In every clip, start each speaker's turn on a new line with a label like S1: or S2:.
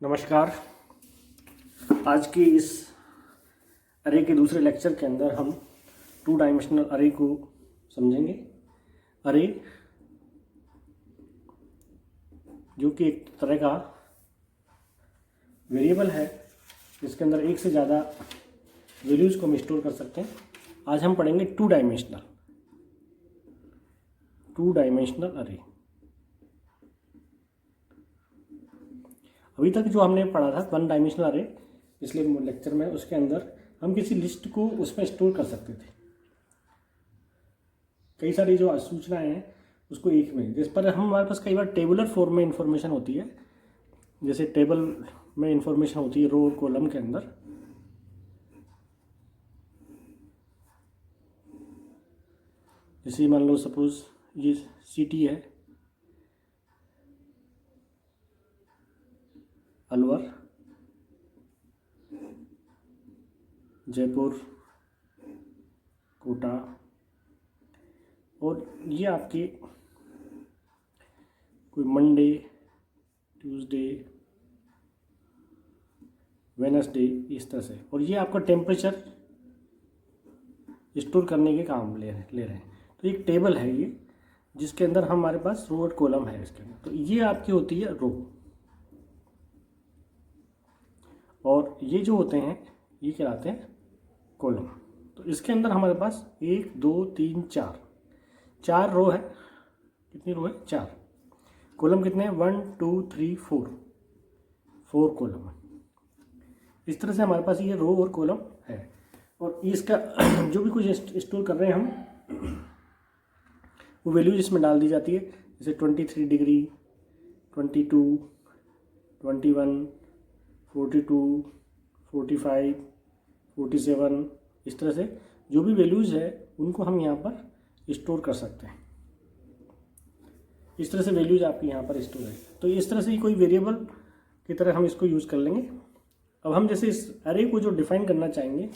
S1: नमस्कार। आज की इस अरे के दूसरे लेक्चर के अंदर हम टू डायमेंशनल अरे को समझेंगे। अरे जो कि एक तरह का वेरिएबल है जिसके अंदर एक से ज़्यादा वैल्यूज़ को हम स्टोर कर सकते हैं। आज हम पढ़ेंगे टू डायमेंशनल अरे। अभी तक जो हमने पढ़ा था वन डायमेंशनल अरे पिछले लेक्चर में, उसके अंदर हम किसी लिस्ट को उसमें स्टोर कर सकते थे। कई सारी जो सूचनाएं हैं उसको एक में, जिस पर हमारे पास कई बार टेबुलर फॉर्म में इंफॉर्मेशन होती है, जैसे टेबल में इंफॉर्मेशन होती है रो और कॉलम के अंदर। जैसे मान लो सपोज ये सिटी है अलवर, जयपुर, कोटा, और ये आपके कोई मंडे, ट्यूसडे, वेडनेसडे, इस तरह से। और ये आपका टेम्परेचर स्टोर करने के काम ले रहे हैं। तो एक टेबल है ये जिसके अंदर हमारे पास रो और कॉलम है इसके अंदर। तो ये आपकी होती है रो, और ये जो होते हैं ये कहलाते हैं कॉलम। तो इसके अंदर हमारे पास 1 2 3 4 रो है। कितनी रो है? 4। कॉलम कितने हैं? 1 2 3 4 कॉलम है। इस तरह से हमारे पास ये रो और कॉलम है। और इसका जो भी कुछ स्टोर कर रहे हैं हम, वो वैल्यूज इसमें डाल दी जाती है। जैसे 23 डिग्री, 22, 21, 42, 45, 47, इस तरह से जो भी वैल्यूज़ है उनको हम यहाँ पर स्टोर कर सकते हैं। इस तरह से वैल्यूज़ आपकी यहाँ पर स्टोर है। तो इस तरह से ही कोई वेरिएबल की तरह हम इसको यूज़ कर लेंगे। अब हम जैसे इस अरे को जो डिफ़ाइन करना चाहेंगे,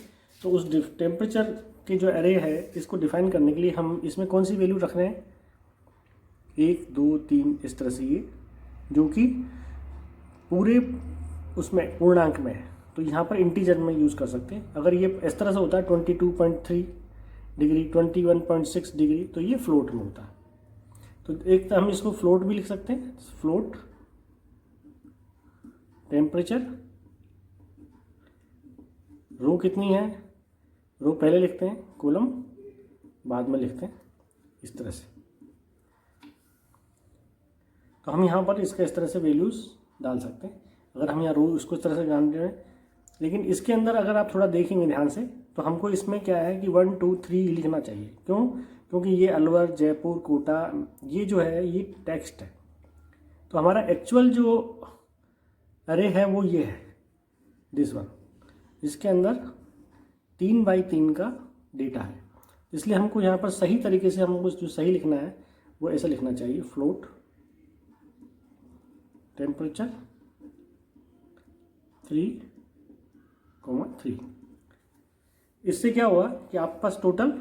S1: तो उस टेम्परेचर के जो अरे है इसको डिफ़ाइन करने के लिए हम इसमें कौन सी वैल्यू रख रहे हैं? 1 2 3, इस तरह से ये, जो कि पूरे उसमें पूर्णांक में है। तो यहाँ पर इंटीजर में यूज़ कर सकते हैं। अगर ये इस तरह से होता है 22.3 डिग्री, 21.6 डिग्री, तो ये फ्लोट में होता है। तो एक तो हम इसको फ्लोट भी लिख सकते हैं, फ्लोट टेम्परेचर। रो कितनी है? रो पहले लिखते हैं, कॉलम बाद में लिखते हैं, इस तरह से। तो हम यहाँ पर इसका इस तरह से वैल्यूज़ डाल सकते हैं। अगर हम यहाँ रो इसको इस तरह से जान रहे हैं, लेकिन इसके अंदर अगर आप थोड़ा देखेंगे ध्यान से, तो हमको इसमें क्या है कि 1 2 3 लिखना चाहिए। क्यों? क्योंकि ये अलवर, जयपुर, कोटा, ये जो है ये टेक्स्ट है। तो हमारा एक्चुअल जो अरे है वो ये है, दिस वन। इसके अंदर 3 बाई 3 का डेटा है। इसलिए हमको यहाँ पर सही तरीके से हमको जो सही लिखना है वो ऐसा लिखना चाहिए, फ्लोट टेम्परेचर 3,3। इससे क्या हुआ कि आपके पास टोटल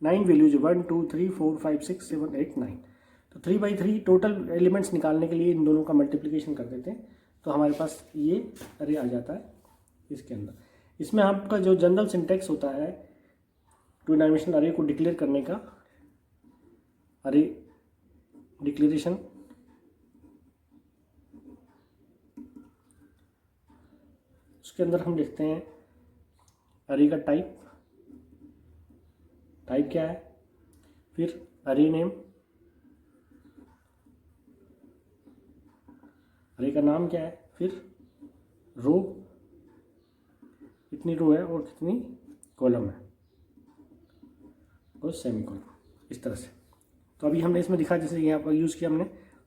S1: 9 वैल्यूज है, 1 2 3 4 5 6 7 8 9। तो 3 बाई 3 टोटल एलिमेंट्स निकालने के लिए इन दोनों का मल्टीप्लिकेशन कर देते हैं, तो हमारे पास ये अरे आ जाता है इसके अंदर। इसमें आपका जो जनरल सिंटेक्स होता है टू डायमेंशनल अरे को डिक्लेयर करने का, अरे डिक्लेरेशन, उसके अंदर हम लिखते हैं अरे का टाइप क्या है, फिर अरे नेम, अरे का नाम क्या है, फिर रो, कितनी रो है और कितनी कॉलम है, और सेमीकोलन, इस तरह से। तो अभी हमने इसमें दिखा, जैसे यहाँ पर यूज़ किया हमने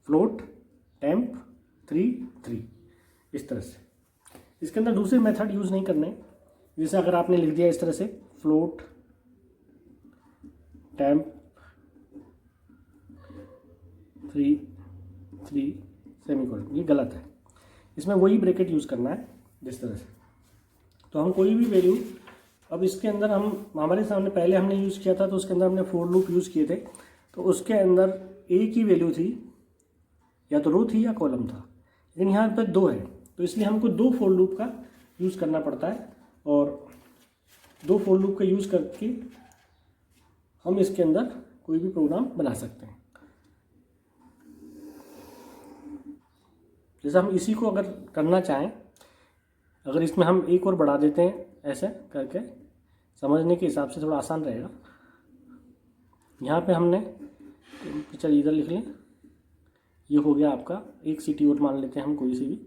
S1: फ्लोट टेम्प 3 3, इस तरह से। इसके अंदर दूसरे मेथड यूज़ नहीं करने। जैसे अगर आपने लिख दिया इस तरह से फ्लोट टेम्प 3 3 सेमीकोलन, ये गलत है। इसमें वही ब्रैकेट यूज़ करना है जिस तरह से। तो हम कोई भी वैल्यू, अब इसके अंदर हम हमारे सामने पहले हमने यूज़ किया था, तो उसके अंदर हमने फॉर लूप यूज़ किए थे। तो उसके अंदर एक ही वैल्यू थी, या तो रो थी या कॉलम था, लेकिन यहाँ पर 2 है। तो इसलिए हमको 2 फॉर लूप का यूज़ करना पड़ता है, और 2 फॉर लूप का यूज़ करके हम इसके अंदर कोई भी प्रोग्राम बना सकते हैं। जैसे हम इसी को अगर करना चाहें, अगर इसमें हम एक और बढ़ा देते हैं ऐसे करके, समझने के हिसाब से थोड़ा आसान रहेगा। यहाँ पे हमने टेम्परेचर इधर लिख लें, ये हो गया आपका। एक सिटी और मान लेते हैं हम कोई सी भी,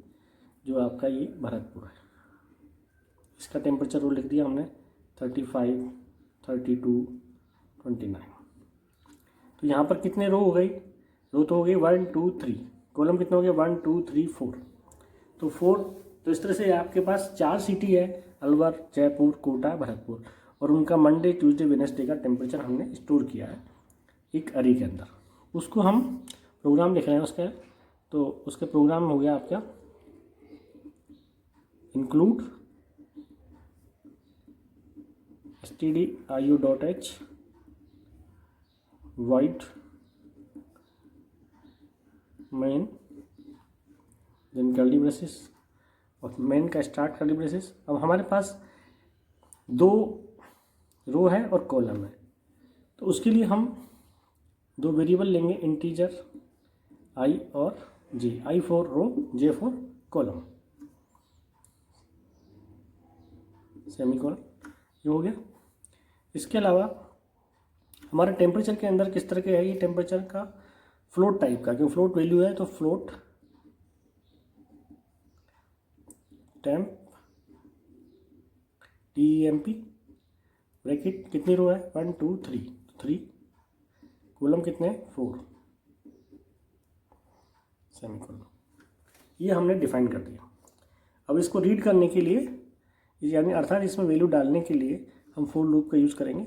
S1: जो आपका ये भरतपुर है। इसका टेम्परेचर वो लिख दिया हमने 35, 32, 29। तो यहाँ पर कितने रो हो गई? रो तो हो गई 1 2 3, कॉलम कितना हो गया 1 2 3 4। तो 4, तो इस तरह से आपके पास 4 सिटी है, अलवर, जयपुर, कोटा, भरतपुर, और उनका मंडे, ट्यूसडे, वेडनेसडे का टेम्परेचर हमने स्टोर किया है एक अरे के अंदर। उसको हम प्रोग्राम लिख रहे हैं उसका। तो उसके प्रोग्राम हो गया आपका include stdio.h void main, then curly braces, और मेन का स्टार्ट कर्ली ब्रेसेस। अब हमारे पास 2 रो है और कॉलम है, तो उसके लिए हम 2 वेरिएबल लेंगे, इंटीजर i और j, i for row, j for column, semicolon. ये हो गया। इसके अलावा हमारे टेम्परेचर के अंदर किस तरह के है, ये टेम्परेचर का फ्लोट टाइप का, क्योंकि फ्लोट वैल्यू है, तो फ्लोट टेम्प TEMP, ब्रैकेट कितनी रो है 1 2 3, 3, कॉलम कितने 4, सेमीकोलन। ये हमने डिफाइन कर दिया। अब इसको रीड करने के लिए, यानी अर्थात इसमें वैल्यू डालने के लिए हम फॉर लूप का यूज़ करेंगे।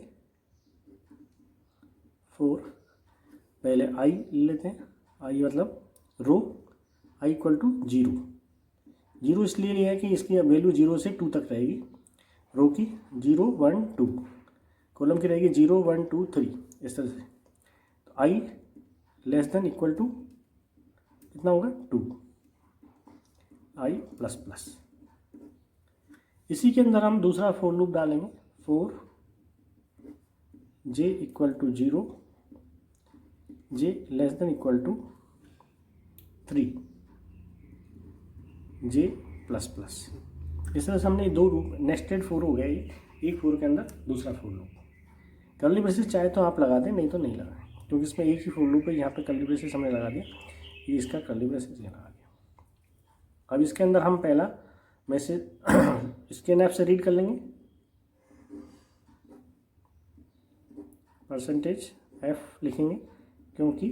S1: फॉर पहले i ले लेते हैं, i मतलब रो, i इक्वल टू 0। 0 इसलिए लिया है कि इसकी वैल्यू 0 से 2 तक रहेगी, रो की 0 1 2, कॉलम की रहेगी 0 1 2 3, इस तरह से। तो i less than equal to कितना होगा 2, i प्लस प्लस। इसी के अंदर हम दूसरा फॉर लूप डालेंगे, for j equal to 0, j less than equal to 3, j plus plus. इस तरह से हमने 2 लूप नेस्टेड फॉर हो गया, एक फॉर के अंदर दूसरा फॉर लूप। कर्ली ब्रेसेस चाहे तो आप लगा दें, नहीं तो नहीं लगाएं, क्योंकि इसमें एक ही फॉर लूप है। यहाँ पे कर्ली ब्रेसेस हमने लगा दिया, ये इसका कर्ली ब्रेसेस ये लगा दिया। अब इसके अंदर हम पहला मैसेज स्कैन ऐप से रीड कर लेंगे, %f लिखेंगे, क्योंकि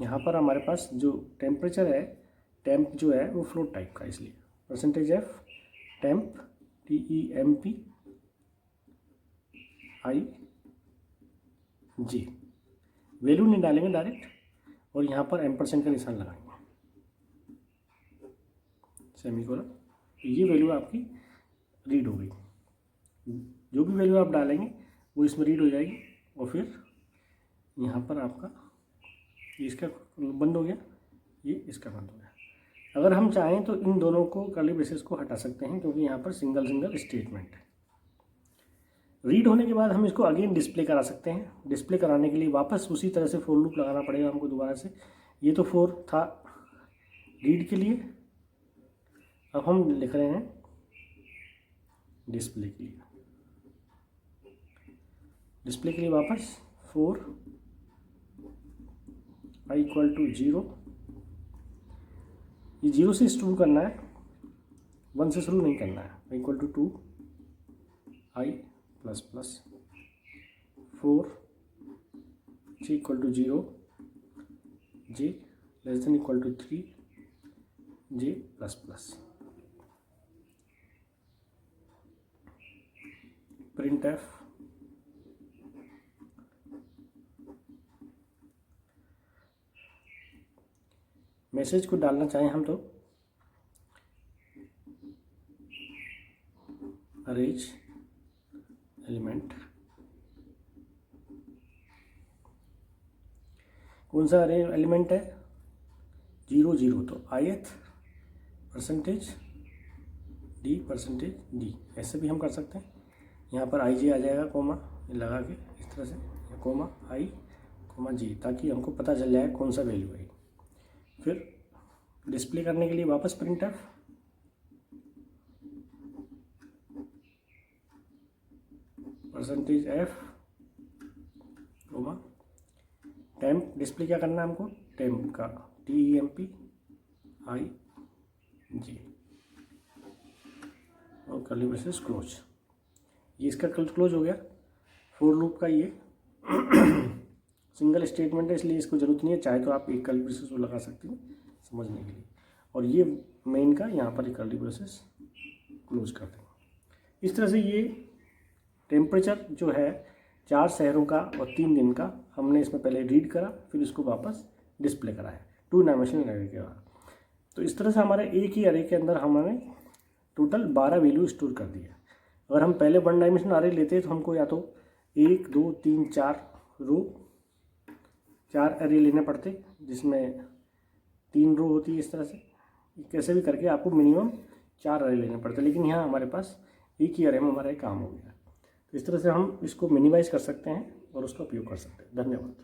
S1: यहाँ पर हमारे पास जो टेम्परेचर है, टेम्प जो है वो फ्लोट टाइप का, इसलिए %f temp TEMP i j। Value नहीं डालेंगे डायरेक्ट, और यहाँ पर एम्परसेंड का निशान लगाएंगे, सेमीकोलन। ये वैल्यू आपकी रीड हो गई। जो भी वैल्यू आप डालेंगे वो इसमें रीड हो जाएगी, और फिर यहाँ पर आपका इसका बंद हो गया, ये इसका बंद हो गया। अगर हम चाहें तो इन दोनों को कर्ली ब्रेसेस को हटा सकते हैं, क्योंकि यहाँ पर सिंगल स्टेटमेंट है। रीड होने के बाद हम इसको अगेन डिस्प्ले करा सकते हैं। डिस्प्ले कराने के लिए वापस उसी तरह से फॉर लूप लगाना पड़ेगा हमको दोबारा से। ये तो फॉर था रीड के लिए, अब हम लिख रहे हैं डिस्प्ले के लिए। डिस्प्ले के लिए वापस फॉर i इक्वल टू 0, ये 0 से शुरू करना है, 1 से शुरू नहीं करना है। i equal to 2, i plus plus, 4 j equal to 0, j less than equal to 3, j plus plus. Print f message को डालना चाहें हम तो अरेज एलिमेंट, कौन सा अरे एलिमेंट है 0 0, तो ith परसेंटेज डी, ऐसे भी हम कर सकते हैं। यहाँ पर आई जे आ जाएगा कोमा लगा के इस तरह से, कोमा आई कोमा जी, ताकि हमको पता चल जाए कौन सा वैल्यू है। फिर डिस्प्ले करने के लिए वापस printf, percentage f comma temp, display क्या करना है हमको, टेम्प का TEMP आई जी, और कर्ली ब्रेसेस क्लोज। ये इसका क्लोज हो गया। फॉर लूप का ये सिंगल स्टेटमेंट है, इसलिए इसको जरूरत नहीं है, चाहे तो आप एक कर्ली ब्रेसेस को लगा सकते हैं समझने के लिए। और ये मेन का यहाँ पर कर्ली ब्रेसेस क्लोज कर देंगे। इस तरह से ये टेम्परेचर जो है 4 शहरों का और 3 दिन का हमने इसमें पहले रीड करा, फिर इसको वापस डिस्प्ले करा है 2 डायमेंशनल एरे के बाद। तो इस तरह से हमारे एक ही एरे के अंदर हमने टोटल 12 वैल्यू स्टोर कर दिया। अगर हम पहले 1 डायमेंशनल एरे लेते तो हमको या तो 1 2 3 4 रो 4 एरे लेने पड़ते, जिसमें 3 रो होती है। इस तरह से कैसे भी करके आपको मिनिमम 4 एरे लेने पड़ते, लेकिन यहाँ हमारे पास एक ही एरे में हमारा काम हो गया। तो इस तरह से हम इसको मिनिमाइज़ कर सकते हैं और उसका उपयोग कर सकते हैं। धन्यवाद।